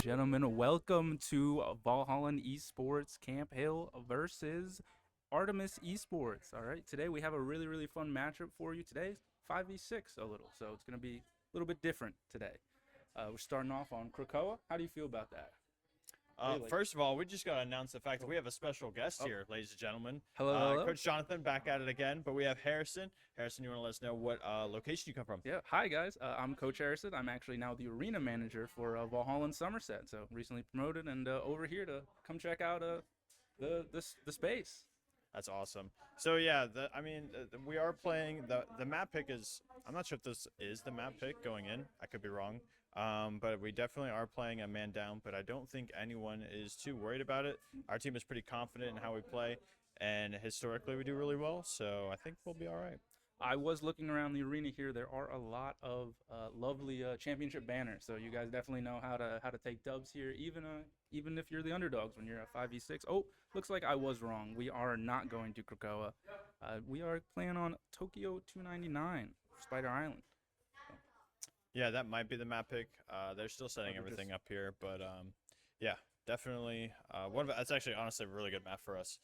gentlemen, welcome to Valhalla Esports Camp Hill versus Artemis Esports. All right, today we have a really fun matchup for you. Today, 5v6 a little, so it's going to be a little bit different today. We're starting off on Krakoa. How do you feel about that? First of all, we just got to announce the fact that we have a special guest here, ladies and gentlemen. Hello. Coach Jonathan back at it again, but we have Harrison. Harrison, you want to let us know what location you come from? Yeah, hi guys. I'm Coach Harrison. I'm actually now the arena manager for Valhalla Somerset. So recently promoted and over here to come check out the space. That's awesome. So yeah, we are playing the map pick is. I'm not sure if this is the map pick going in. I could be wrong. But we definitely are playing a man down. But I don't think anyone is too worried about it. Our team is pretty confident in how we play, and historically we do really well. So I think we'll be all right. I was looking around the arena here. There are a lot of lovely championship banners, so you guys definitely know how to take dubs here, even if you're the underdogs when you're at 5v6. Oh, looks like I was wrong. We are not going to Krakoa. We are playing on Tokyo 299, Spider Island. Yeah, that might be the map pick. They're still setting everything up here, but yeah, definitely. That's actually honestly a really good map for us.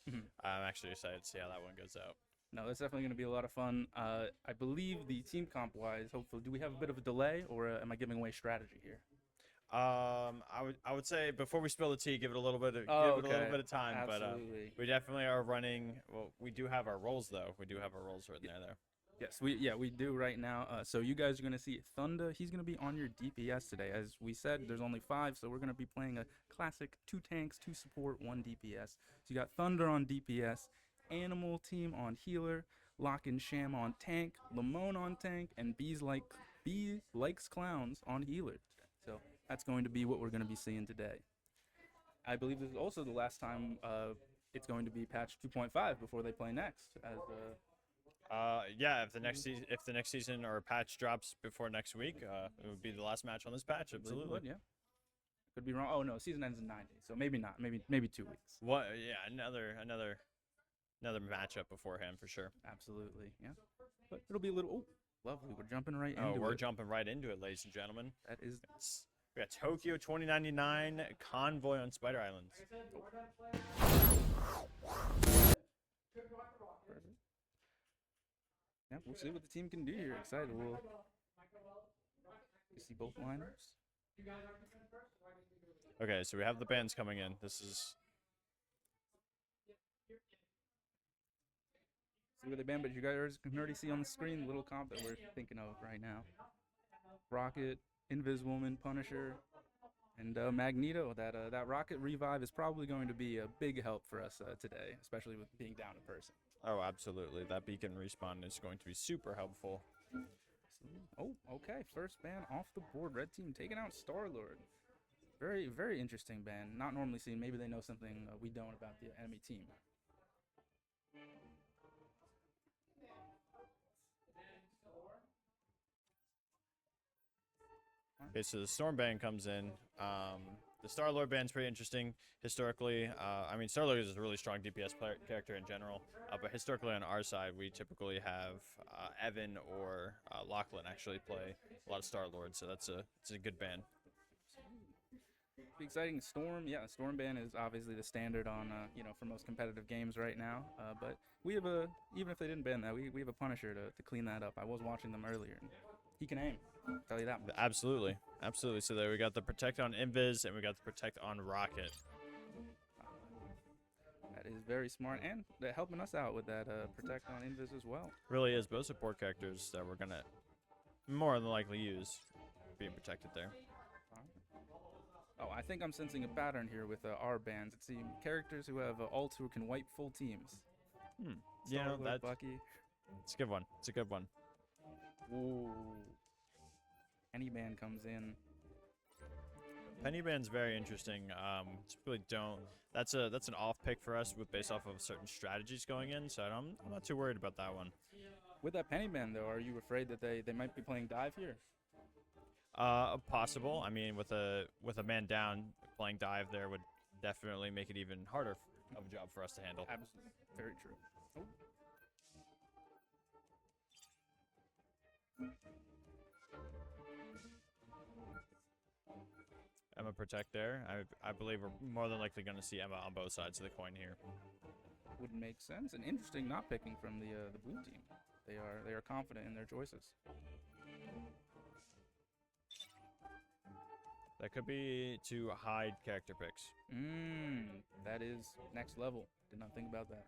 I'm actually excited to see how that one goes out. No, that's definitely going to be a lot of fun. I believe the team comp wise, hopefully, do we have a bit of a delay, or am I giving away strategy here? I would say before we spill the tea, give it a little bit of time. Absolutely. But we definitely are running. Well, we do have our roles though. We do have our roles right there. Yes, we do right now. So you guys are gonna see Thunder. He's gonna be on your DPS today. As we said, there's only 5, so we're gonna be playing a classic 2 tanks, 2 support, 1 DPS. So you got Thunder on DPS, Animal Team on healer, Lock and Sham on tank, Lamone on tank, and B likes clowns on healer. So that's going to be what we're gonna be seeing today. I believe this is also the last time it's going to be patch 2.5 before they play next. Yeah, if the next season or patch drops before next week, it would be the last match on this patch. Absolutely. Would, yeah. Could be wrong. Oh no, season ends in 9 days, so maybe not. Maybe 2 weeks. What? Yeah, another matchup beforehand for sure. Absolutely, yeah. But it'll be a little. Oh, lovely. We're jumping right into it. Oh, we're jumping right into it, ladies and gentlemen. That is. We got Tokyo 2099 Convoy on Spider Islands. Yeah, we'll see what the team can do here. Excited. We'll see both liners. Okay, so we have the bands coming in. This is. See where they ban, but you guys can already see on the screen the little comp that we're thinking of right now. Rocket, Inviswoman, Punisher, and Magneto. That Rocket revive is probably going to be a big help for us today, especially with being down in person. Oh, absolutely. That beacon respawn is going to be super helpful. Oh, okay. First ban off the board. Red team taking out Star-Lord. Very interesting ban. Not normally seen. Maybe they know something we don't about the enemy team. Okay, so the Storm ban comes in. The Star-Lord band's pretty interesting historically. I mean, Star-Lord is a really strong DPS character in general, but historically on our side, we typically have Evan or Lachlan actually play a lot of Star-Lord, so it's a good ban. Exciting. Storm, yeah, Storm ban is obviously the standard on for most competitive games right now. But we have even if they didn't ban that, we have a Punisher to clean that up. I was watching them earlier, and he can aim. I'll tell you that much. Absolutely. So there we got the Protect on Invis, and we got the Protect on Rocket. That is very smart, and they're helping us out with that Protect on Invis as well. Really is both support characters that we're gonna more than likely use being protected there. Oh, I think I'm sensing a pattern here with our bans. It seems characters who have ults who can wipe full teams. Yeah, that's Bucky. It's a good one. It's a good one. Ooh. Penny ban comes in. Penny ban's very interesting. Typically don't. That's an off pick for us based off of certain strategies going in. So I'm not too worried about that one. With that Penny ban though, are you afraid that they might be playing dive here? Possible. I mean, with a man down, playing dive there would definitely make it even harder of a job for us to handle. Absolutely, very true. Oh. Emma protect there. I believe we're more than likely going to see Emma on both sides of the coin here. Would make sense. And interesting not picking from the blue team. They are confident in their choices. That could be to hide character picks. That is next level. Did not think about that.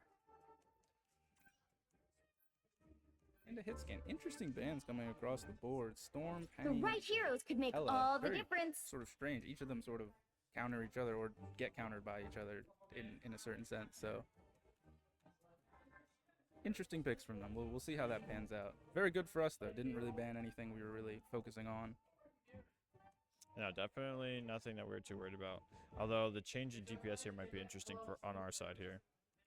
And a hit scan. Interesting bans coming across the board. Storm, Penny, The right heroes could make Ella. all the Very difference. Sort of strange. Each of them sort of counter each other or get countered by each other in a certain sense. So interesting picks from them. We'll see how that pans out. Very good for us though. Didn't really ban anything we were really focusing on. No, definitely nothing that we're too worried about. Although the change in DPS here might be interesting for on our side here.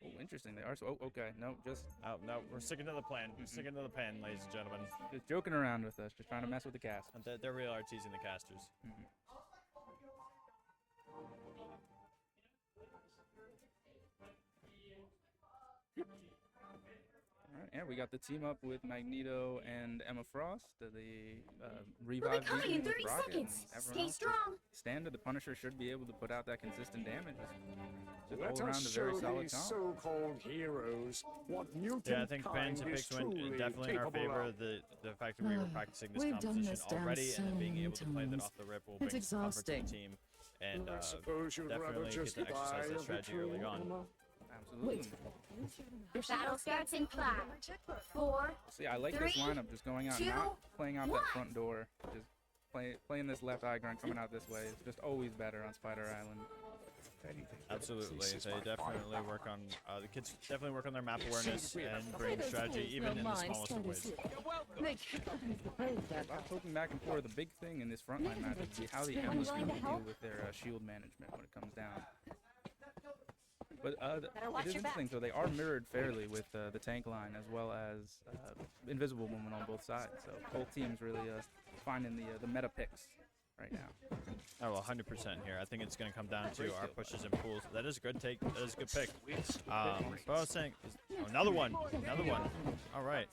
Oh, interesting. They are so. Oh, okay. No, just No, we're sticking to the plan. We're sticking to the plan, ladies and gentlemen. just joking around with us. Just trying to mess with the cast. They really are teasing the casters. All right, yeah, we got the team up with Magneto and Emma Frost. The We'll be revive coming in Deacon with 30 Rocket and seconds. everyone Stay else. strong. Standard, the Punisher should be able to put out that consistent damage. Just Let all around us a very show solid these comp. so-called heroes what mutant Yeah, I think kind Ben's is picks went truly definitely in our capable favor. of. The fact that we were practicing this We've done composition this dance already so and then being many able to play that times. off the rip will It's bring comfort to the exhausting. team. And I suppose you'd rather definitely get just to exercise buy that a strategy victory, early on. Emma. Absolutely. Battle starts in 5, 4. See, I like this 3, lineup. Just going out, 2, not playing out that 1. front door. Just playing this left eye grind coming out this way. It's just always better on Spider Island. Absolutely, they definitely work on the kids definitely work on their map awareness and bring strategy even in the smallest of ways. About poking back and forth, the big thing in this frontline match would be how the Emma's going to deal with their shield management when it comes down. But it is interesting, so they are mirrored fairly with the tank line as well as Invisible Woman on both sides. So both teams really finding the meta picks right now. Oh, well, 100% here. I think it's going to come down to our pushes and pulls. That is a good take. That is a good pick. But I was saying, another one. All right.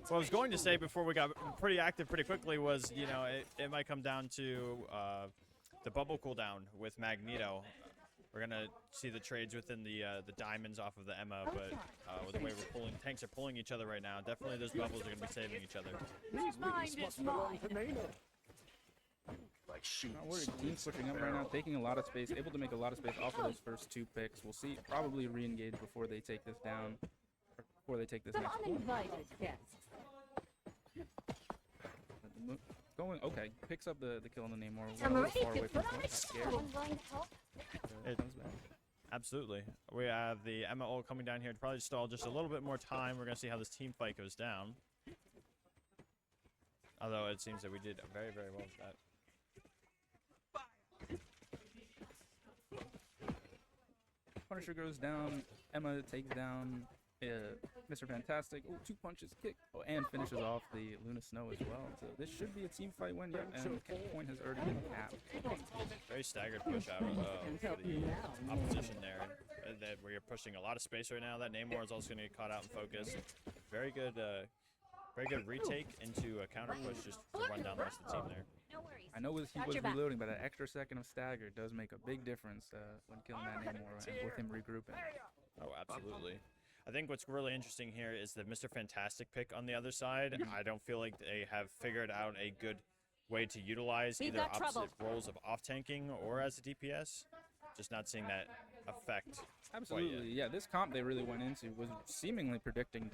What I was going to say before we got pretty active pretty quickly was, you know, it might come down to the bubble cooldown with Magneto. We're going to see the trades within the diamonds off of the Emma, but with the way we're pulling, tanks are pulling each other right now. Definitely those bubbles are going to be saving each other. Not worried. Team's pushing up right now, taking a lot of space, able to make a lot of space off of those first 2 picks. We'll see, probably re-engage before they take this down, or before they take this next pull. Uninvited guests. Going, okay, picks up the kill on the Namor. I'm Went a little ready far to away from put on point, a got show. scared. I'm going to help. Comes back. Absolutely. We have the Emma ult coming down here to probably stall just a little bit more time. We're going to see how this team fight goes down. Although it seems that we did very, very well with that. Punisher goes down. Emma takes down Mr. Fantastic. Oh, 2 punches, kick. Oh, and finishes off the Luna Snow as well. So this should be a team fight win. Yep, and the point has already been capped. Very staggered push out of the opposition there. And that we're pushing a lot of space right now. That Namor is also going to get caught out in focus. Very good retake into a counter push just to run down the rest of the team there. No worries. I know he Got was your back. reloading, but that extra second of stagger does make a big difference when killing that Namor and with him regrouping. Oh, absolutely. I think what's really interesting here is the Mr. Fantastic pick on the other side. I don't feel like they have figured out a good way to utilize We've either got trouble. opposite roles of off-tanking or as a DPS. Just not seeing that effect. Absolutely, yeah. This comp they really went into was seemingly predicting,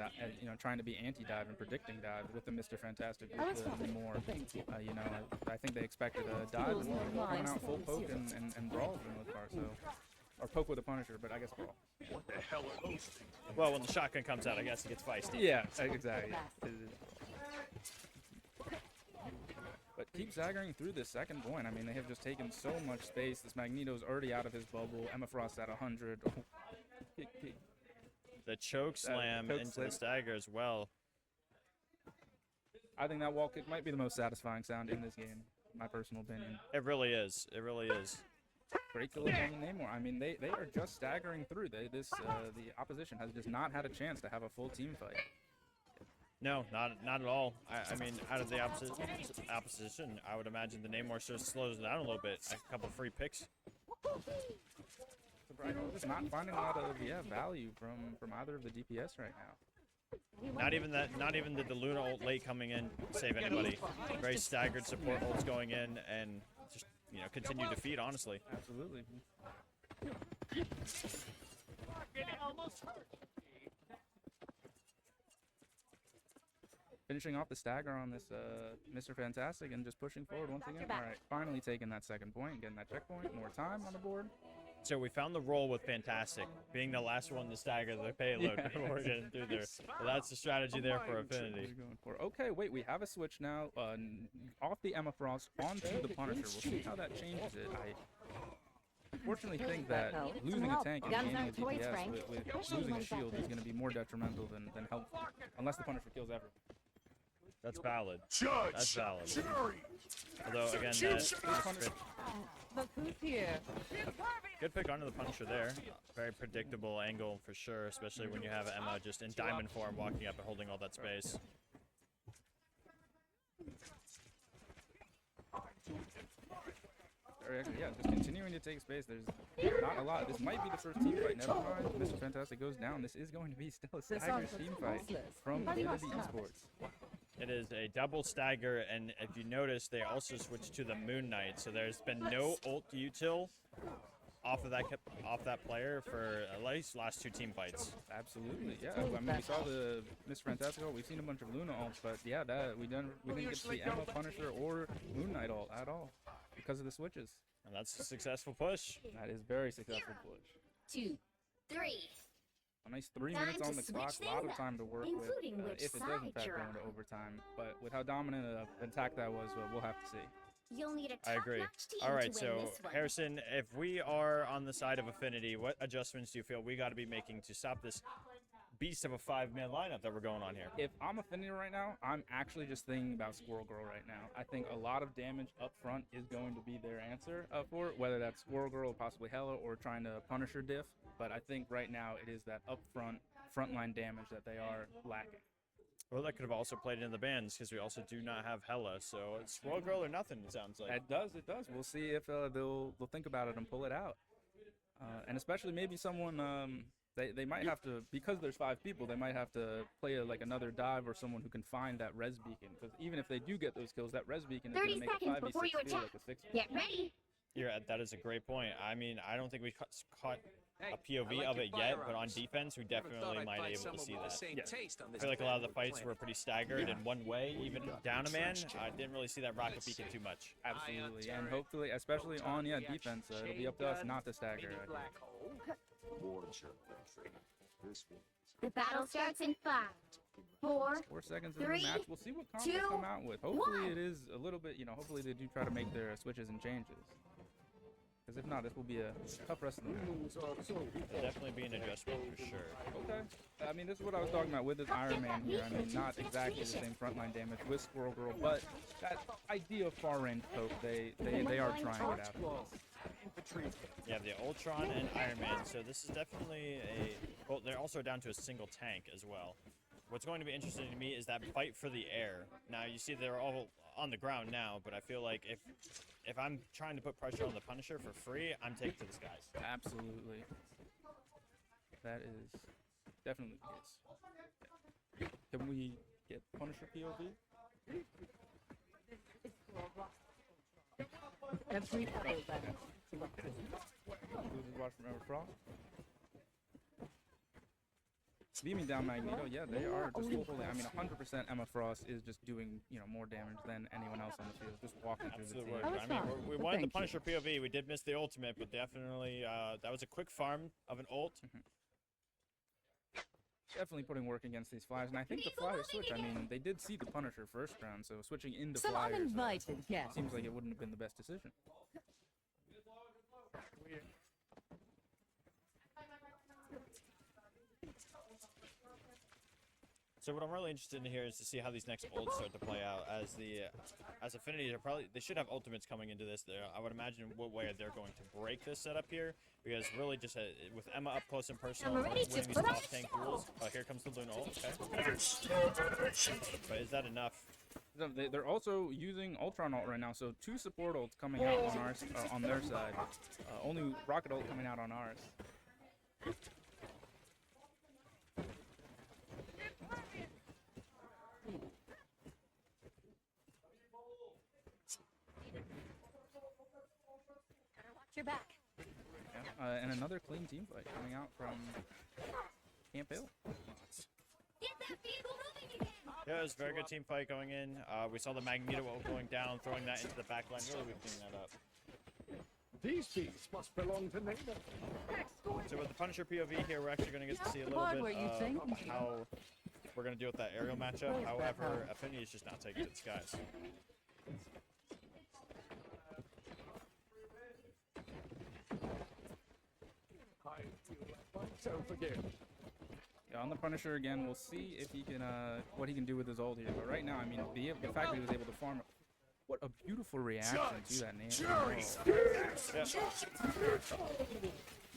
trying to be anti-dive and predicting dive with the Mr. Fantastic with the more, I think they expected a dive and coming out full poke and brawl for the most part. So, or poke with a Punisher, but I guess brawl. What the hell are those things? Well, when the shotgun comes out, I guess it gets feisty. Yeah, exactly. But keep staggering through this second point. I mean, they have just taken so much space. This Magneto's already out of his bubble. Emma Frost at 100. The choke slam choke into slam. the stagger as well. I think that wall kick might be the most satisfying sound in this game, my personal opinion. It really is. It really is. Great kill on Namor. I mean, they are just staggering through. The opposition has just not had a chance to have a full team fight. No, not at all. I mean, out of the opposition, I would imagine the Namor sort of slows down a little bit. A couple free picks. Surprised we're just not finding a lot of value from either of the DPS right now. Not even that. Not even the Luna ult late coming in save anybody. Very staggered support ults going in and just continue to feed. Honestly. Absolutely. Finishing off the stagger on this Mr. Fantastic and just pushing forward once again. All right, finally taking that second point, getting that checkpoint. More time on the board. So we found the role with Fantastic, being the last one to stagger the payload before we're getting through there. So that's the strategy there for Affinity. Okay, wait, we have a switch now. Off the Emma Frost onto the Punisher. We'll see how that changes it. I unfortunately think that losing a tank and gaining a DPS with losing a shield is going to be more detrimental than helpful, unless the Punisher kills everyone. That's valid. Judge. That's valid. Jury. Although again, Look who's here. good pick onto the Punisher there. Very predictable angle for sure, especially when you have Emma just in diamond form walking up and holding all that space. Yeah, just continuing to take space. There's not a lot. This might be the first team fight. Never mind. Mr. Fantastic goes down. This is going to be still a staggered team fight from Affinity Esports. It is a double stagger, and if you notice, they also switched to the Moon Knight. So there's been no ult util off of that player for at least last two team fights. Absolutely, yeah. I mean, we saw the Mr. Fantastic ult. We've seen a bunch of Luna ults, but yeah, we didn't get to see Emma, Punisher, or Moon Knight ult at all because of the switches. And that's a successful push. That is very successful push. 2, 3. A nice 3 Time minutes to on the clock, switch a lot things of time to work with including which if it does in side fact you're go into on. overtime. But with how dominant an attack that was, we'll have to see. You'll need a I agree. top-notch team All right, to so win this one. Harrison, if we are on the side of Affinity, what adjustments do you feel we got to be making to stop this beast of a 5-man lineup that we're going on here? If I'm Affinity right now, I'm actually just thinking about Squirrel Girl right now. I think a lot of damage up front is going to be their answer for it, whether that's Squirrel Girl, possibly Hella, or trying to Punisher diff. But I think right now it is that up front, frontline damage that they are lacking. Well, that could have also played into the bans because we also do not have Hella. So it's Squirrel Girl or nothing, it sounds like. It does. We'll see if they'll think about it and pull it out. And especially maybe someone, they might have to, because there's 5 people, they might have to play like another dive or someone who can find that res beacon. Because even if they do get those kills, that res beacon is going 30 to make a seconds 5v6 before you feel attack. like a 6. Get ready. That is a great point. I mean, I don't think we caught a POV of it yet, but on defense, we definitely might be able to see that. I feel like a lot of the fights were pretty staggered in one way, even down a man. I didn't really see that rocket beacon too much. Absolutely, and hopefully, especially on defense, it'll be up to us not to stagger. The battle starts in 5, 4, 4 seconds into 3, the match. We'll see what combos 2, come out with. Hopefully, 1. it is a little bit. Hopefully they do try to make their switches and changes. Because if not, this will be a tough rest of the match. It'll definitely be an adjustment for sure. Okay. I mean, this is what I was talking about with this Iron Man here. I mean, not exactly the same frontline damage with Squirrel Girl, but that idea of far range poke, they are trying it out. Yeah, the Ultron and Iron Man. So this is definitely well, they're also down to a single tank as well. What's going to be interesting to me is that fight for the air. Now you see they're all on the ground now, but I feel like if I'm trying to put pressure on the Punisher for free, I'm taking to the skies. Absolutely. That is definitely the case. Can we get Punisher POV? Every Watch from Emma Frost. Beaming down Magneto, yeah, they are just holding. I mean, 100% Emma Frost is just doing, more damage than anyone else on the field, just walking through the Absolute team. word. I mean, we wanted the Punisher POV. We did miss the ultimate, but definitely that was a quick farm of an ult. Definitely putting work against these Flyers, and I think the Flyers switch. I mean, they did see the Punisher first round, so switching into some Flyers uninvited guests. seems like it wouldn't have been the best decision. So what I'm really interested in here is to see how these next ults start to play out. As Affinity, they should have ultimates coming into this. I would imagine what way they're going to break this setup here, because really just with Emma up close and personal, I'm ready to winning these put up- off tank duels. Oh, here comes the Luna ult. Okay, but is that enough? They're also using Ultron ult right now, so 2 support ults coming out on ours, on their side. Only Rocket ult coming out on ours. Better watch your back. Yeah. And another clean team fight coming out from Camp Hill. Get that vehicle moving again. Yeah, it was a very good team fight going in. We saw the Magneto ult going down, throwing that into the back line, really whipping that up. These beasts must belong to neighbor. So with the Punisher POV here, we're actually going to get to see a little Hard bit where you of think. how we're going to deal with that aerial matchup. However, Affinity is just not taking it to the skies. I feel like myself again. Yeah, on the Punisher again, we'll see if he can, what he can do with his ult here. But right now, I mean, the fact that he was able to farm, what a beautiful reaction to that name.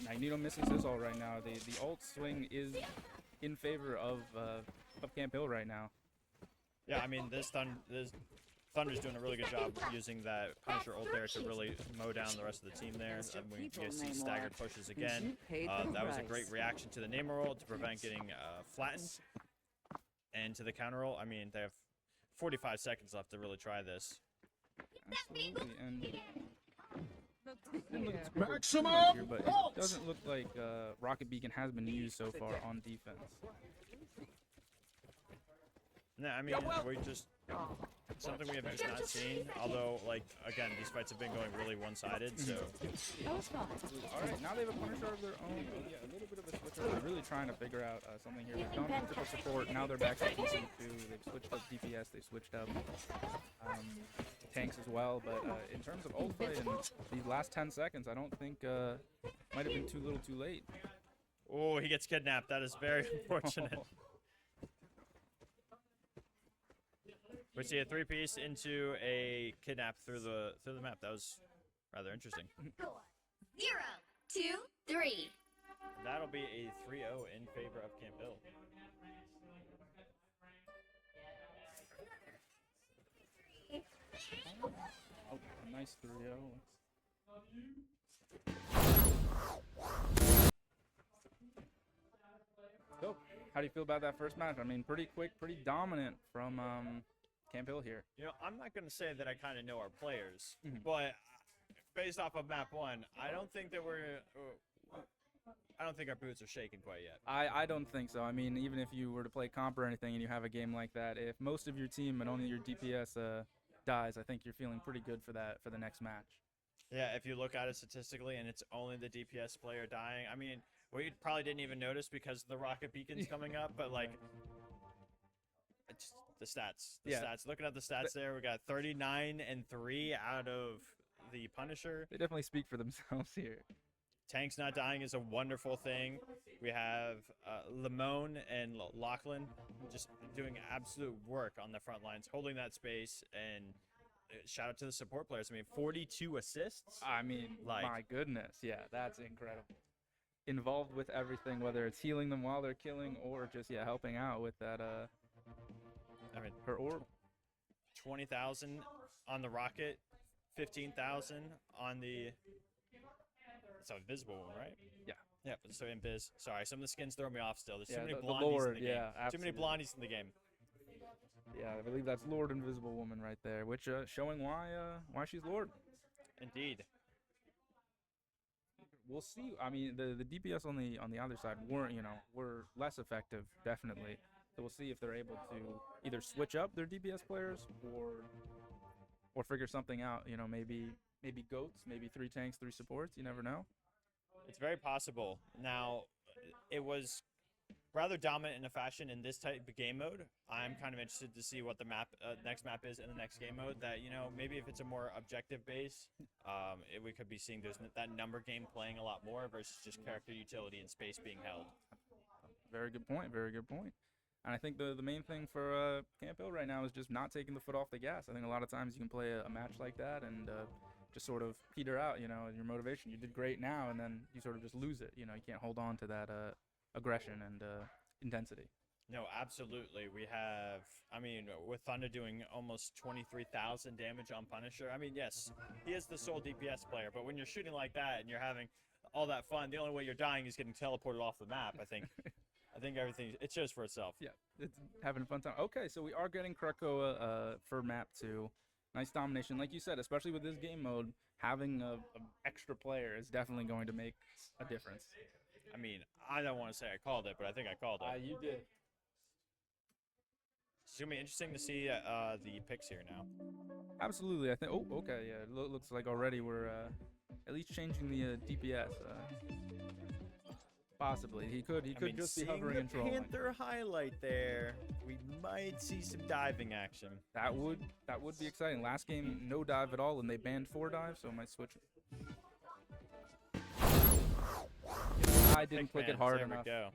Magneto misses his ult right now. The ult swing is in favor of Camp Hill right now. Yeah, I mean, this Thunder's doing a really good job using that Punisher ult there to really mow down the rest of the team there. And we get to see staggered pushes again. That was a great reaction to the Namor ult to prevent getting flattened. And to the counter ult, I mean, they have 45 seconds left to really try this. Absolutely, and Maximum here, but it doesn't look like Rocket Beacon has been used so far on defense. No, I mean, we just something we have just not seen. Although, like, again, these fights have been going really one-sided, so All right, now they have a Punisher of their own. Yeah, a little bit of a switcher. They're really trying to figure out something here. They've gone for triple support. Now they're back to PC2. They've switched up DPS. They've switched up tanks as well. But in terms of ult fight in these last 10 seconds, I don't think might have been too little too late. oh, he gets kidnapped. That is very unfortunate. We see a 3-piece into a kidnap through the map. That was rather interesting. 4, 0, 2, 3. That'll be a 3-0 in favor of Camp Hill. Oh, a nice 3-0. So, how do you feel about that first match? I mean, pretty quick, pretty dominant from Camp Hill here. You know, I'm not going to say that I kind of know our players, Mhm. but based off of map 1, I don't think that I don't think our boots are shaking quite yet. I don't think so. I mean, even if you were to play comp or anything and you have a game like that, if most of your team and only your DPS dies, I think you're feeling pretty good for the next match. Yeah, if you look at it statistically and it's only the DPS player dying, I mean, we probably didn't even notice because the rocket beacon's coming up, but like, it's the stats. The Yeah. stats. Looking at the stats there, we got 39 and 3 out of the Punisher. They definitely speak for themselves here. Tanks not dying is a wonderful thing. We have Limone and Lachlan just doing absolute work on the front lines, holding that space, and shout out to the support players. I mean, 42 assists. I mean, Like- my goodness. Yeah, that's incredible. Involved with everything, whether it's healing them while they're killing or just, yeah, helping out with that, I mean, her orb. 20,000 on the rocket, 15,000 on the. It's a invisible one, right? Yeah. Yeah, so Invis. Sorry, some of the skins throw me off still. There's Yeah, too many the blondies Lord, in the game. yeah, Too many absolutely. blondies in the game. Yeah, I believe that's Lord Invisible Woman right there, which showing why she's Lord. Indeed. We'll see. I mean, the DPS on the other side were less effective, definitely. So we'll see if they're able to either switch up their DPS players or figure something out. You know, maybe goats, maybe 3 tanks, 3 supports. You never know. It's very possible. Now, it was rather dominant in a fashion in this type of game mode. I'm kind of interested to see what the next map is in the next game mode. That, you know, maybe if it's a more objective base, we could be seeing that number game playing a lot more versus just character utility and space being held. Very good point. Very good point. And I think the main thing for Camp Hill right now is just not taking the foot off the gas. I think a lot of times you can play a match like that and just sort of peter out, you know, your motivation. You did great now, and then you sort of just lose it. You know, you can't hold on to that aggression and intensity. No, absolutely. We have, I mean, with Thunder doing almost 23,000 damage on Punisher. I mean, yes, he is the sole DPS player, but when you're shooting like that and you're having all that fun, the only way you're dying is getting teleported off the map. I think everything, it shows for itself. Yeah, it's having a fun time. Okay, so we are getting Krakoa for map 2. Nice domination. Like you said, especially with this game mode, having a extra player is definitely going to make a difference. I mean, I don't want to say I called it, but I think I called it. You did. It's going to be interesting to see the picks here now. Absolutely. I think. Oh, okay. Yeah, it looks like already we're at least changing the DPS. Possibly. He could just be hovering and trolling. Panther highlight there. We might see some diving action. That would be exciting. Last game, no dive at all, and they banned 4 dives, so I might switch. I didn't click it hard enough. There we go.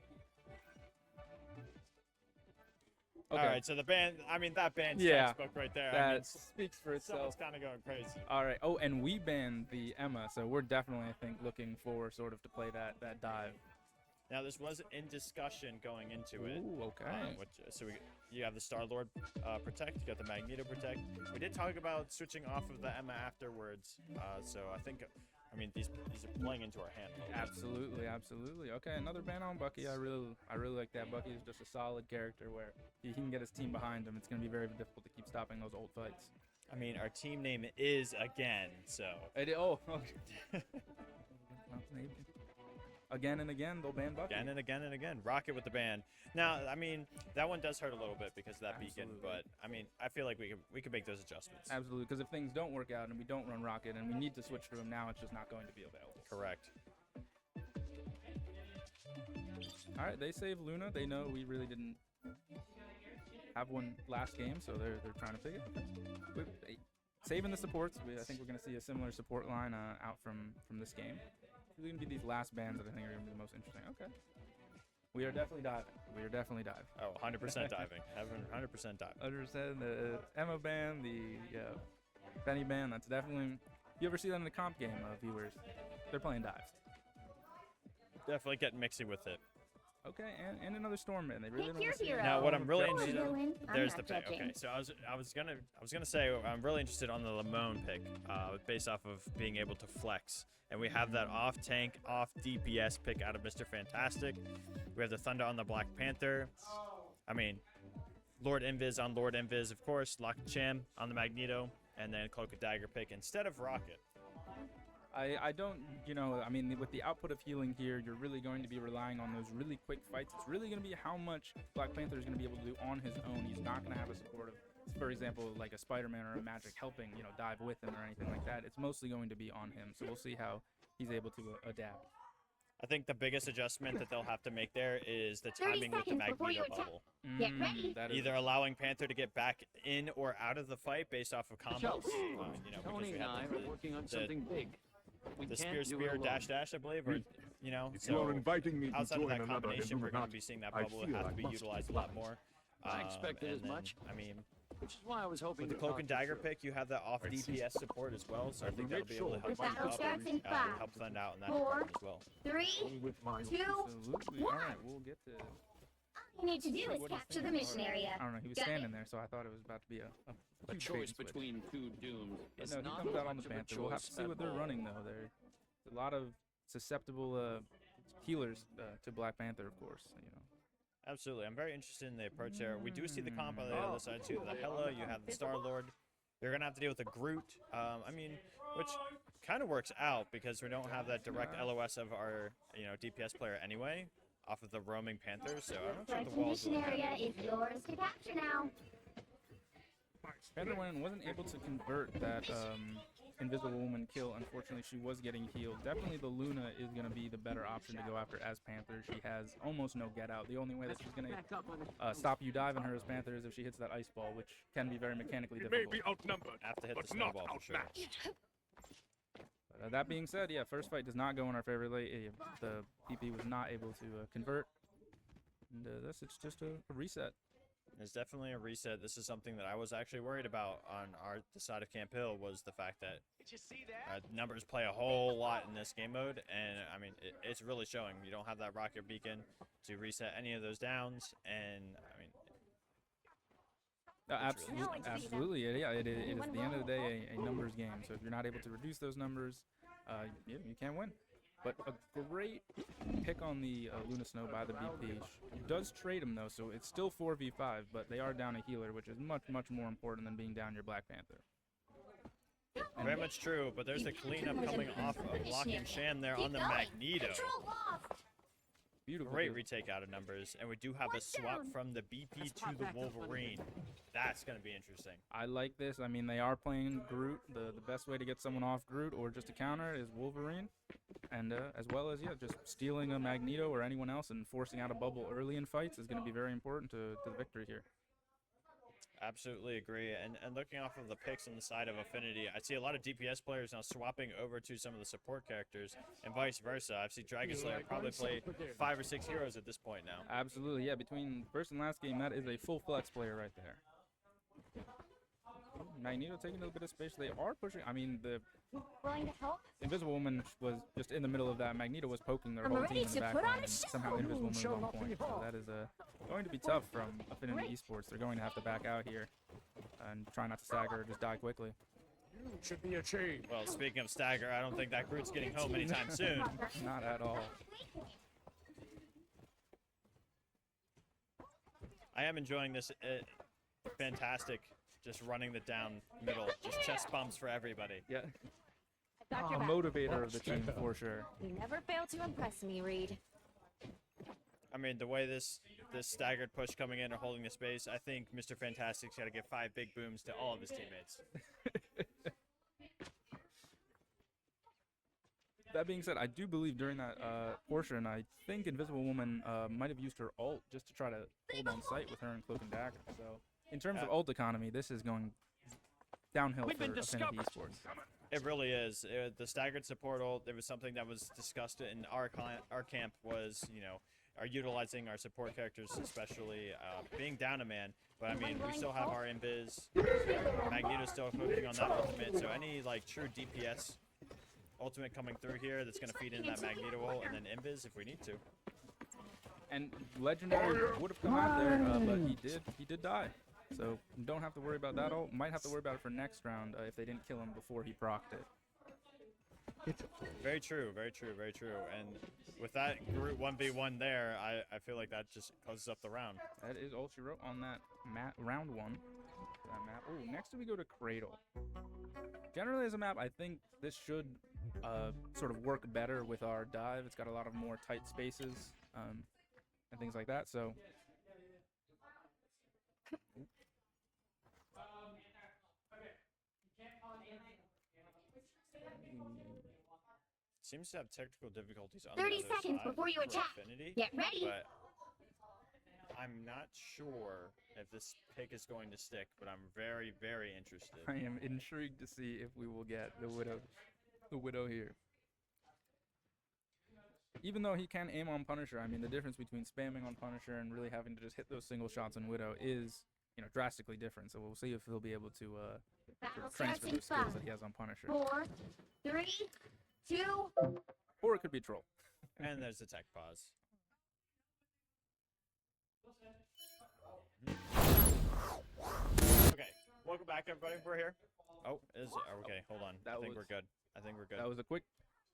Okay. All right, so the band, I mean, that band's Yeah, textbook right there. That I mean, speaks for itself. someone's kind of going crazy. All right. Oh, and we banned the Emma, so we're definitely, I think, looking for sort of to play that dive. Now, this was in discussion going into it. Ooh, okay. So you have the Star-Lord Protect, you got the Magneto Protect. We did talk about switching off of the Emma afterwards, so I think, I mean, these are playing into our hand. Absolutely, absolutely. Okay, another ban on Bucky. I really like that. Bucky is just a solid character where he can get his team behind him. It's going to be very difficult to keep stopping those old fights. I mean, our team name is again, so. Oh, okay. Again and again, they'll ban Bucky. Again and again and again. Rocket with the ban. Now, I mean, that one does hurt a little bit because of that beacon, but I mean, I feel like we could make those adjustments. Absolutely, because if things don't work out and we don't run Rocket and we need to switch to him now, it's just not going to be available. Correct. All right, they save Luna. They know we really didn't have one last game, so they're trying to pick it. Saving the supports. I think we're going to see a similar support line out from this game. It's really going to be these last bans that I think are going to be the most interesting. Okay. We are definitely diving. Oh, 100% diving. 100% diving. 100%. The Emma ban, the Benny ban, that's definitely... You ever see that in the comp game, viewers? They're playing dives. Definitely getting mixy with it. Okay, and another storm ban. They really Pick don't your want to see hero. Now, what I'm really Go on, interested in, Dylan. I'm there's not the pick. judging. Okay, so I was gonna say I'm really interested on the Lamone pick, based off of being able to flex, and we have that off tank, off DPS pick out of Mr. Fantastic. We have the Thunder on the Black Panther. I mean, Lord Invis on Lord Invis, of course. Lock Cham on the Magneto, and then Cloak and Dagger pick instead of Rocket. I don't, I mean, with the output of healing here, you're really going to be relying on those really quick fights. It's really going to be how much Black Panther is going to be able to do on his own. He's not going to have a support of, for example, like a Spider-Man or a Magic helping, dive with him or anything like that. It's mostly going to be on him. So we'll see how he's able to adapt. I think the biggest adjustment that they'll have to make there is the 30 timing with the seconds before you Magneto attack. bubble. Get ready. That is- Either allowing Panther to get back in or out of the fight based off of combos. Shall Because Tony we and I have are working on the something big. We the can't spear do it alone. dash I believe, or If you are so inviting me to outside of join that another combination, we're going to Illuminati, be seeing that I bubble feel have I to be must utilized a comply. lot more. I expected and as then, much. I mean, Which is why I was hoping with the to Cloak and talk to Dagger you. pick, you have that off DPS support as well, so I think that'll be able to help Battle starts in 5, help Thund out in that 4, department as well. 3, Only with my 2. Absolutely. All right, we'll get to... All you need to do is What do you capture the think? mission area. I don't know. He was Got standing it. there, so I thought it was about to be a The bait choice and switch. between two dooms But is no, he not comes out on the much of a Panther. We'll have to choice see at what they're all. running, though. There's a lot of susceptible healers to Black Panther, of course. Absolutely, I'm very interested in the approach there. We do see the comp on the other side too. The Hela, you have the Star Lord. You're gonna have to deal with the Groot. I mean, which kind of works out because we don't have that direct LOS of our DPS player anyway, off of the roaming Panther. So I'm not sure if the walls Mission will area is yours to capture now. Panther wasn't able to convert that Invisible Woman kill. Unfortunately, she was getting healed. Definitely the Luna is going to be the better option to go after as Panther. She has almost no get out. The only way that she's going to stop you diving her as Panther is if she hits that ice ball, which can be very mechanically We may difficult. be outnumbered, have to hit the but not snowball for sure. outmatched. But, that being said, yeah, first fight does not go in our favor late. The PP was not able to convert. And it's just a reset. It's definitely a reset. This is something that I was actually worried about on the side of Camp Hill, was the fact that numbers play a whole lot in this game mode, and I mean it's really showing. You don't have that rocket beacon to reset any of those downs, and I mean Absolutely, No, it's absolutely. Yeah, it is at the end of the day a numbers game. So if you're not able to reduce those numbers, yeah, you can't win. But a great pick on the Luna Snow by the BP. It does trade him though, so it's still 4v5, but they are down a healer, which is much more important than being down your Black Panther. very much true. But there's the cleanup coming off of blocking Sham there on the Magneto. Control lost. Beautiful. Great retake out of numbers, and we do have a swap from the BP to the Wolverine. That's going to be interesting. I like this. I mean, they are playing Groot. The best way to get someone off Groot or just a counter is Wolverine. And as well as, yeah, just stealing a Magneto or anyone else and forcing out a bubble early in fights is going to be very important to the victory here. Absolutely agree. And looking off of the picks on the side of Affinity, I see a lot of DPS players now swapping over to some of the support characters, and vice versa. I've seen Dragon Slayer probably play 5 or 6 heroes at this point now. Absolutely, yeah. Between first and last game, that is a full flex player right there. Magneto taking a little bit of space. They are pushing. I mean, the Willing to help? Invisible Woman was just in the middle of that. Magneto was poking their I'm whole ready team in the to put background. on a And show. somehow Invisible Woman was Shall on not point. be So hard. that is going to be tough from Affinity Esports. They're going to have to back out here and try not to stagger or just die quickly. You should be achieved. Well, speaking of stagger, I don't think that Groot's getting home anytime soon. Not at all. I am enjoying this fantastic, just running the down middle, just chest bumps for everybody. Yeah, I've got a your back. motivator of the team for sure. You never fail to impress me, Reed. I mean, the way this staggered push coming in or holding the space, I think Mr. Fantastic's got to give 5 big booms to all of his teammates. That being said, I do believe during that portion, I think Invisible Woman might have used her ult just to try to hold on site with her and Cloak and Dagger. So, in terms of ult economy, this is going downhill for Affinity Esports. It really is. The staggered support ult, it was something that was discussed in our camp was, you know, are utilizing our support characters, especially being down a man. But I mean, we still have our invis. Magneto's still cooking on that ultimate. So any like true DPS ultimate coming through here that's going to feed into that Magneto ult and then invis if we need to. And Legendary would have come out there, but he did die. So don't have to worry about that ult. Might have to worry about it for next round if they didn't kill him before he procced it. Very true, very true, very true. And with that Groot 1v1 there, I feel like that just closes up the round. That is all she wrote on that round 1. That map. Oh, next we go to Cradle. Generally as a map, I think this should sort of work better with our dive. It's got a lot of more tight spaces and things like that. So Seems to have technical difficulties on 30 the other seconds side before you for attack. Affinity, Get ready. but I'm not sure if this pick is going to stick, but I'm very, very interested. I am intrigued to see if we will get the Widow here. Even though he can aim on Punisher, I mean, the difference between spamming on Punisher and really having to just hit those single shots on Widow is, you know, drastically different. So we'll see if he'll be able to sort Battle of transfer starts in those skills 5, that he has on Punisher. 4, 3, 2. Or it could be Troll. And there's the tech pause. Okay, welcome back, everybody. We're here. Oh, okay? Hold on. I think we're good. I think we're good. That was a quick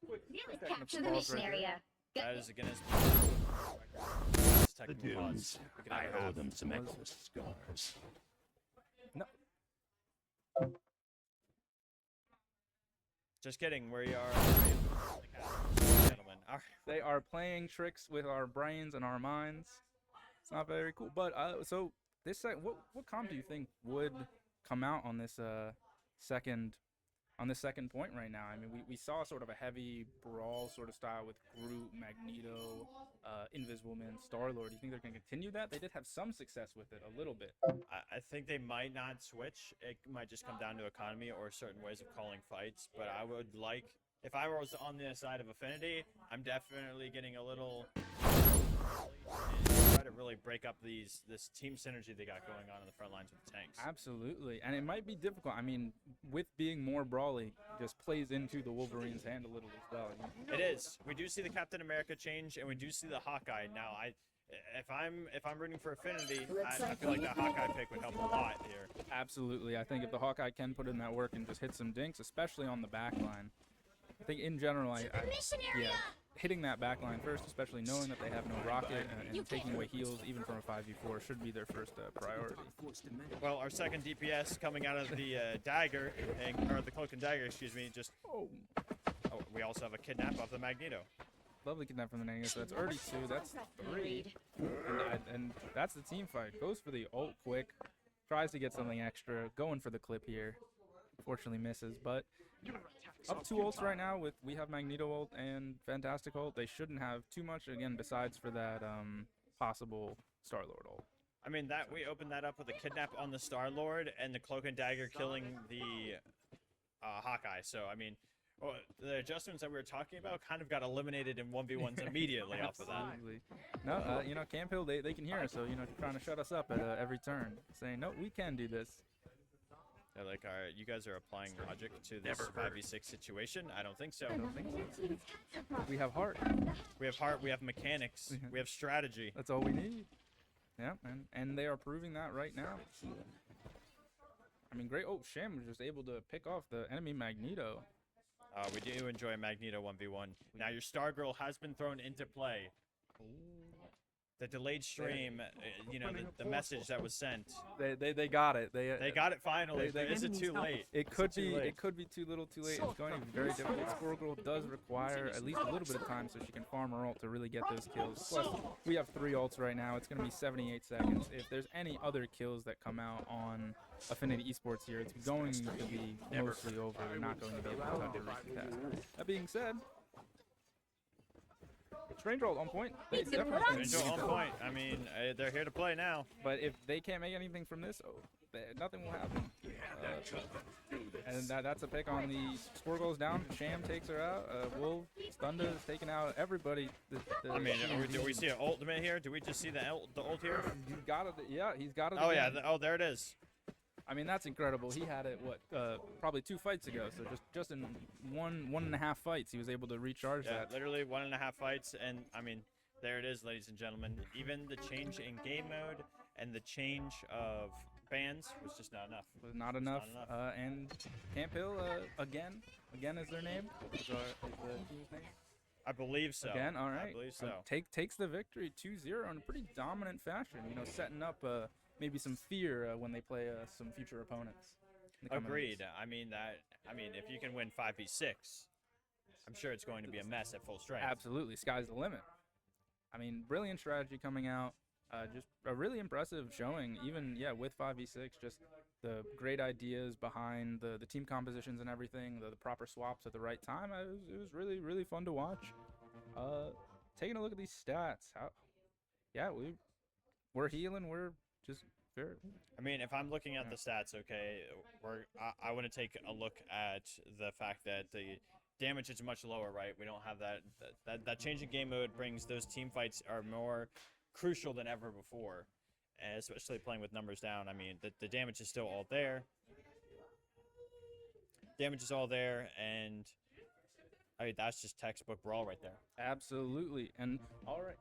Really technical capture the pause mission right there. area. That is against The technical pause. dunes. We can I never owe have. them some extra scars. No. Just kidding. We are, gentlemen. All right. They are playing tricks with our brains and our minds. It's not very cool. But so this what comp do you think would come out on this second point right now? I mean, we saw sort of a heavy brawl sort of style with Groot, Magneto, Invisible Man, Star-Lord. Do you think they're going to continue that? They did have some success with it, a little bit. I think they might not switch. It might just come down to economy or certain ways of calling fights. But I would like, if I was on the side of Affinity, I'm definitely getting a little try to really break up this team synergy they got going on in the front lines with the tanks. Absolutely, and it might be difficult. I mean, with being more brawly, just plays into the Wolverines' hand a little as well. It is. We do see the Captain America change, and we do see the Hawkeye. Now, if I'm rooting for Affinity, I feel like that Hawkeye pick would help a lot here. Absolutely, I think if the Hawkeye can put in that work and just hit some dinks, especially on the back line. I think in general, yeah, hitting that back line first, especially knowing that they have no rocket and taking away heals even from a 5v4 should be their first priority. Well, our second DPS coming out of the dagger, or the cloak and dagger, excuse me, just. Oh, we also have a kidnap of the Magneto. Lovely kidnap from the Magneto. So that's already 2. That's 3. And that's the team fight. Goes for the ult quick. Tries to get something extra. Going for the clip here. Unfortunately misses, but up 2 ults right now. We have Magneto ult and Fantastic ult. They shouldn't have too much again besides for that possible Star-Lord ult. I mean, that we opened that up with a kidnap on the Star-Lord and the cloak and dagger killing the Hawkeye. So I mean, the adjustments that we were talking about kind of got eliminated in 1v1s immediately off of that. Absolutely. No, you know, Camp Hill, they can hear us, so, you know, trying to shut us up at every turn, saying, no, we can do this. They're like, all right, you guys are applying logic to this 5v6 situation. I don't think so. I don't think so. We have heart. We have heart, we have mechanics, we have strategy. That's all we need. Yeah, and they are proving that right now. I mean, great. Oh, Sham was just able to pick off the enemy Magneto. We do enjoy Magneto 1v1. Now your Stargirl has been thrown into play. The delayed stream, you know, the message that was sent. They got it. They got it finally. Is it too late? It could be. It could be too little, too late. It's going to be very difficult. Squirrel Girl does require at least a little bit of time so she can farm her ult to really get those kills. Plus, we have 3 ults right now. It's going to be 78 seconds. If there's any other kills that come out on Affinity Esports here, it's going to be mostly over. We're not going to be able to touch a recent task. That being said, Strange ult on point. They definitely Strange ult on point. I mean, they're here to play now. But if they can't make anything from this, nothing will happen. And that's a pick on the score goes down. Sham takes her out. Wolf, Thunder is taking out everybody. I mean, do we see an ultimate here? Do we just see the ult here? He's got it. Yeah, he's got it. Oh, yeah. Oh, there it is. I mean, that's incredible. He had it, probably 2 fights ago. So just in one and a half fights, he was able to recharge that. Literally 1.5 fights. And, I mean, there it is, ladies and gentlemen. Even the change in game mode and the change of bans was just not enough. Was not enough. And Camp Hill, again is their name? Is the team's name? I believe so. Again, all right. I believe so. Takes the victory 2-0 in a pretty dominant fashion. You know, setting up maybe some fear when they play some future opponents. Agreed. I mean, if you can win 5v6, I'm sure it's going to be a mess at full strength. Absolutely. Sky's the limit. I mean, brilliant strategy coming out. Just a really impressive showing, even, with 5v6, just the great ideas behind the team compositions and everything, the proper swaps at the right time. It was really, really fun to watch. Taking a look at these stats. We're healing. We're just fair. I mean, if I'm looking at the stats, okay, I want to take a look at the fact that the damage is much lower, right? We don't have that change in game mode brings those team fights are more crucial than ever before, and especially playing with numbers down. I mean, the damage is still all there. Damage is all there, and I mean, that's just textbook brawl right there. Absolutely. And all right.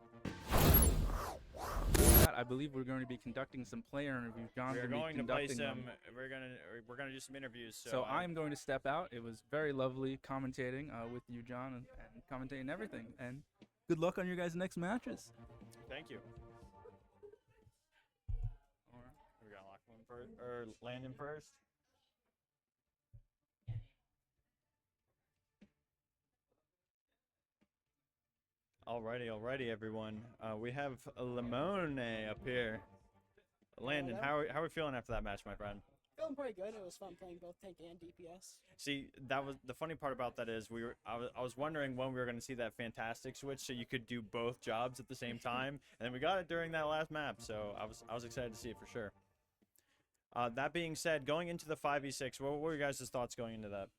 I believe we're going to be conducting some player interviews. John's we're going to play some. Them. We're gonna do some interviews. So I'm going to step out. It was very lovely commentating with you, John, and commentating everything. And good luck on your guys' next matches. Thank you. All right. We're gonna lock one first, or land him first. Alrighty, everyone. We have Limone up here. Landon, how are we feeling after that match, my friend? Feeling pretty good. It was fun playing both tank and DPS. See, that was the funny part about that is I was wondering when we were going to see that fantastic switch so you could do both jobs at the same time, and then we got it during that last map. So I was excited to see it for sure. That being said, going into the 5v6, what were your guys' thoughts going into that?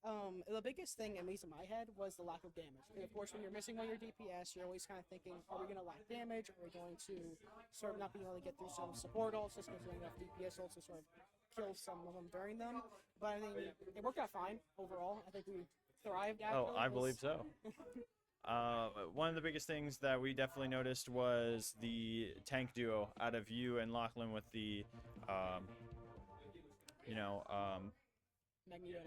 The biggest thing, at least in my head, was the lack of damage. And of course, when you're missing one of your DPS, you're always kind of thinking, are we going to lack damage? Are we going to sort of not being able to get through some support ults just because we don't have enough DPS ults to sort of kill some of them during them? But I think it worked out fine overall. I think we thrived after. Oh, I believe so. One of the biggest things that we definitely noticed was the tank duo out of you and Lachlan with the,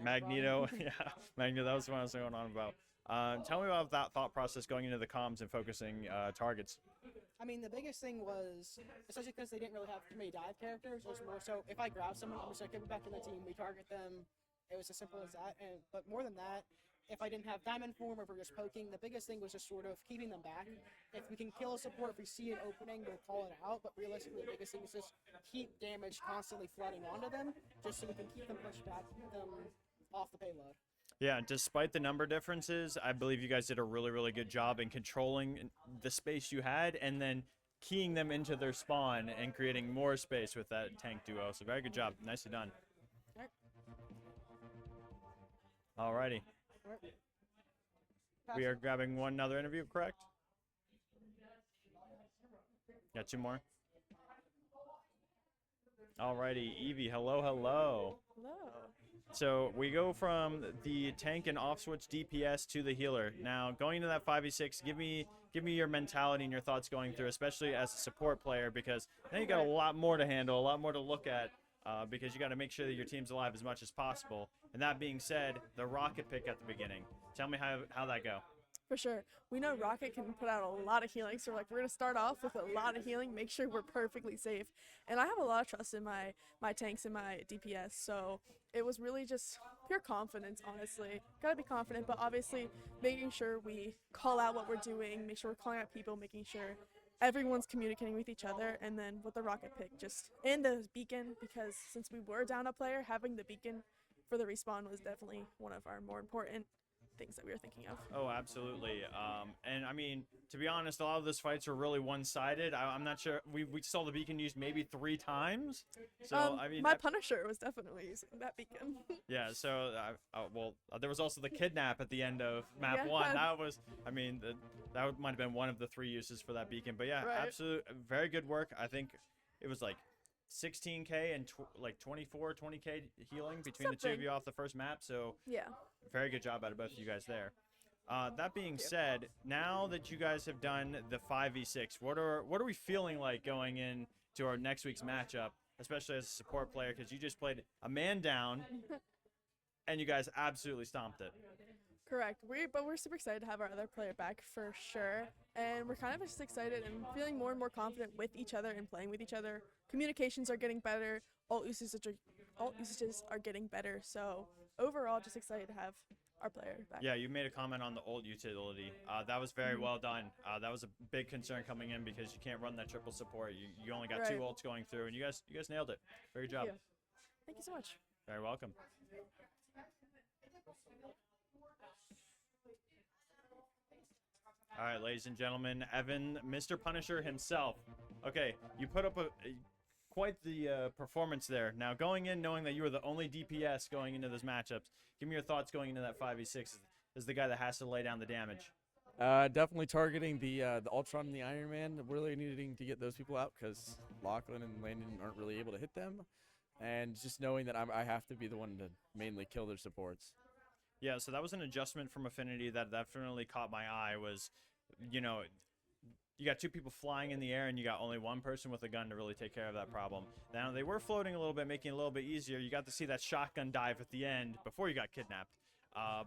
Magneto. Yeah, Magneto. That was what I was going on about. Tell me about that thought process going into the comms and focusing targets. I mean, the biggest thing was, especially because they didn't really have too many dive characters, it was more so if I grab someone, I'm just like, get me back in the team, we target them. It was as simple as that. But more than that, if I didn't have diamond form or if we're just poking, the biggest thing was just sort of keeping them back. If we can kill a support, if we see an opening, we'll call it out. But realistically, the biggest thing is just keep damage constantly flooding onto them, just so we can keep them pushed back, keep them off the payload. Yeah, despite the number differences, I believe you guys did a really, really good job in controlling the space you had and then keying them into their spawn and creating more space with that tank duo. So very good job. Nicely done. Alrighty. We are grabbing one another interview, correct? Got two more? Alrighty, Evie, hello, hello. Hello. So we go from the tank and off switch DPS to the healer. Now going into that 5v6, give me your mentality and your thoughts going through, especially as a support player, because now you got a lot more to handle, a lot more to look at, because you got to make sure that your team's alive as much as possible. And that being said, the rocket pick at the beginning. Tell me how that go. For sure. We know Rocket can put out a lot of healing, so we're going to start off with a lot of healing, make sure we're perfectly safe. And I have a lot of trust in my tanks and my DPS, so it was really just pure confidence, honestly. Got to be confident, but obviously making sure we call out what we're doing, make sure we're calling out people, making sure everyone's communicating with each other, and then with the rocket pick, and the beacon, because since we were down a player, having the beacon for the respawn was definitely one of our more important things that we were thinking of. Oh, absolutely. And I mean, to be honest, a lot of those fights were really one-sided. I'm not sure. We saw the beacon used maybe 3 times. So I mean, my Punisher was definitely using that beacon. Yeah. So there was also the kidnap at the end of map Yeah. 1. That was, I mean, that might have been one of the 3 uses for that beacon. But yeah, Right. absolute, very good work. I think it was like 16k and like 20k healing between the two of Something. you off the first map. So Yeah. very good job out of both of you guys there. That being Thank you. said, now that you guys have done the 5v6, what are we feeling like going into our next week's matchup, especially as a support player, because you just played a man down and you guys absolutely stomped it. Correct. But we're super excited to have our other player back for sure. And we're kind of just excited and feeling more and more confident with each other and playing with each other. Communications are getting better. Alt usages are getting better. So overall, just excited to have our player back. Yeah, you made a comment on the ult utility. That was very well done. That was a big concern coming in because you can't run that triple support. You only got 2 Right. ults going through, and you guys nailed it. Very good job. Thank you. Thank you so much. Very welcome. All right, ladies and gentlemen, Evan, Mr. Punisher himself. Okay, you put up quite the performance there. Now, going in knowing that you were the only DPS going into those matchups, give me your thoughts going into that 5v6 as the guy that has to lay down the damage. Definitely targeting the Ultron and the Iron Man. Really needing to get those people out because Lachlan and Landon aren't really able to hit them. And just knowing that I have to be the one to mainly kill their supports. Yeah, so that was an adjustment from Affinity that definitely caught my eye was, you know, you got 2 people flying in the air and you got only 1 person with a gun to really take care of that problem. Now, they were floating a little bit, making it a little bit easier. You got to see that shotgun dive at the end before you got kidnapped.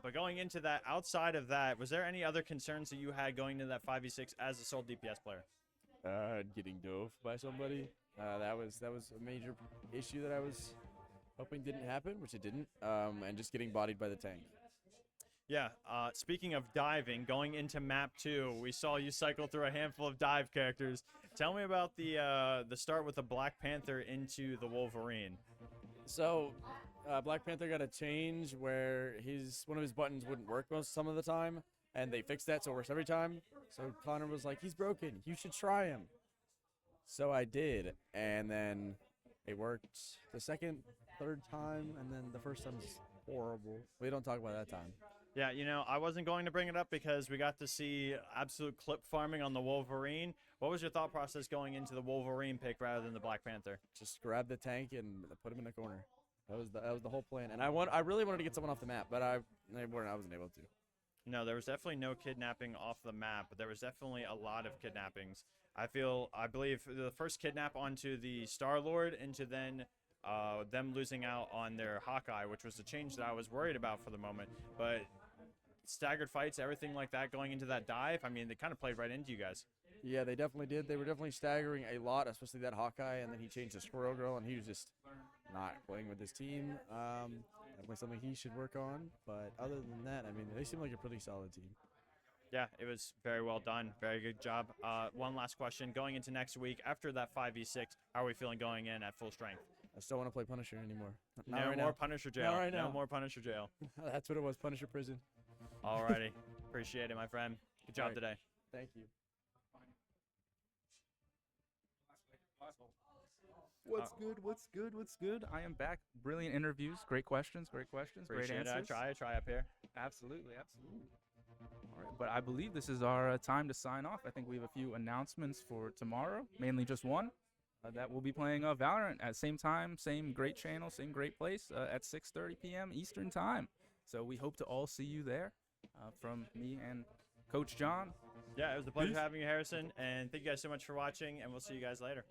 But going into that, outside of that, was there any other concerns that you had going into that 5v6 as a sole DPS player? Getting dove by somebody. That was a major issue that I was hoping didn't happen, which it didn't. And just getting bodied by the tank. Yeah, speaking of diving, going into map 2, we saw you cycle through a handful of dive characters. Tell me about the start with the Black Panther into the Wolverine. So, Black Panther got a change where one of his buttons wouldn't work some of the time, and they fixed that so it works every time. So Connor was like, "He's broken. You should try him." So I did, and then it worked the second, third time, and then the first time horrible. We don't talk about that time. Yeah, you know, I wasn't going to bring it up because we got to see absolute clip farming on the Wolverine. What was your thought process going into the Wolverine pick rather than the Black Panther? Just grab the tank and put him in the corner. That was the whole plan. And I really wanted to get someone off the map, but I wasn't able to. No, there was definitely no kidnapping off the map, but there was definitely a lot of kidnappings. I believe the first kidnap onto the Star-Lord into then them losing out on their Hawkeye, which was the change that I was worried about for the moment. But staggered fights, everything like that going into that dive, I mean, they kind of played right into you guys. Yeah, they definitely did. They were definitely staggering a lot, especially that Hawkeye, and then he changed to Squirrel Girl, and he was just not playing with his team. Definitely something he should work on. But other than that, I mean, they seem like a pretty solid team. Yeah, it was very well done. Very good job. One last question. Going into next week, after that 5v6, how are we feeling going in at full strength? I still want to play Punisher anymore. Not No right more now. Punisher jail. Not right No now. more Punisher jail. That's what it was, Punisher prison. Alrighty. Appreciate it, my friend. Good job Alright. today. Thank you. What's good? What's good? What's good? I am back. Brilliant interviews. Great questions. Great questions. Great Appreciate it. answers. I try up here. Absolutely. Absolutely. All right. But I believe this is our time to sign off. I think we have a few announcements for tomorrow, mainly just one. That we'll be playing Valorant at same time, same great channel, same great place at 6:30 p.m. Eastern time. So we hope to all see you there. From me and Coach John. Yeah, it was a pleasure Peace. having you, Harrison. And thank you guys so much for watching, and we'll see you guys later.